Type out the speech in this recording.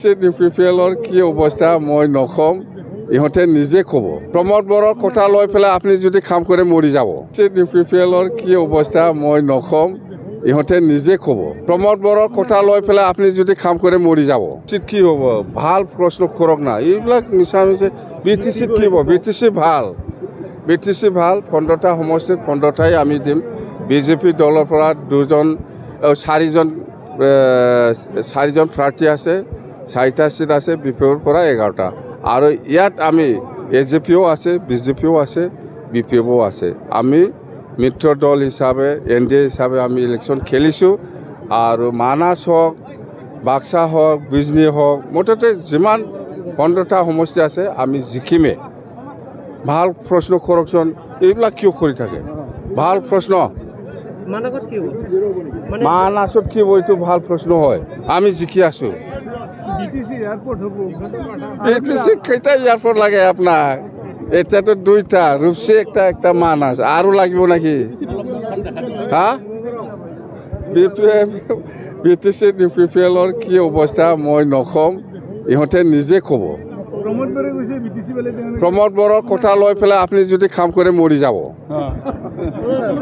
ডিউপিপিএলৰ কি অৱস্থা মই নকম, ইহঁতে নিজে ক'ব। প্ৰমোদ বড়োৰ কথা লৈ পেলাই আপুনি যদি কাম কৰি মৰি যাব। ডিউপিপিএলৰ কি অৱস্থা মই নকম, ইহঁতে নিজে ক'ব। প্ৰমোদ বড়োৰ কথা লৈ পেলাই আপুনি যদি কাম কৰি মৰি যাব। কি হ'ব? ভাল প্ৰশ্ন কৰক না, এইবিলাক মিছা মিছা। BTC কি হ'ব? BTC ভাল, BTC ভাল। 15টা সমষ্টিত 15টাই আমি দিম। বিজেপি দলৰ পৰা চাৰিজন প্ৰাৰ্থী আছে, 4টা চিট আছে, বিপিৰ পৰা 11টা। আৰু ইয়াত আমি AJPও আছে, BJPও আছে, BPFও আছে। আমি মিত্ৰ দল হিচাপে NDA হিচাপে আমি ইলেকশ্যন খেলিছোঁ। আৰু মানাছ হওক, বাক্সা হওক, বিজনী হওক, মুঠতে যিমান 15টা সমষ্টি আছে আমি জিকিমে। ভাল প্ৰশ্ন কৰকচোন, এইবিলাক কিয় কৰি থাকে? ভাল প্ৰশ্ন। মানাছত কি হ'ব? এইটো ভাল প্ৰশ্ন হয়। আমি জিকি আছোঁ। BTC কেইটা এয়াৰপৰ্ট লাগে আপোনাক? এতিয়াতো 2টা, ৰূপসী একটা মানাছ, আৰু লাগিব নেকি? হা? BTC ডিউপিপিএলৰ কি অৱস্থা মই নকম, ইহঁতে নিজে ক'ব। প্ৰমোদ বড়োৰ কথা লৈ পেলাই আপুনি যদি কাম কৰি মৰি যাব।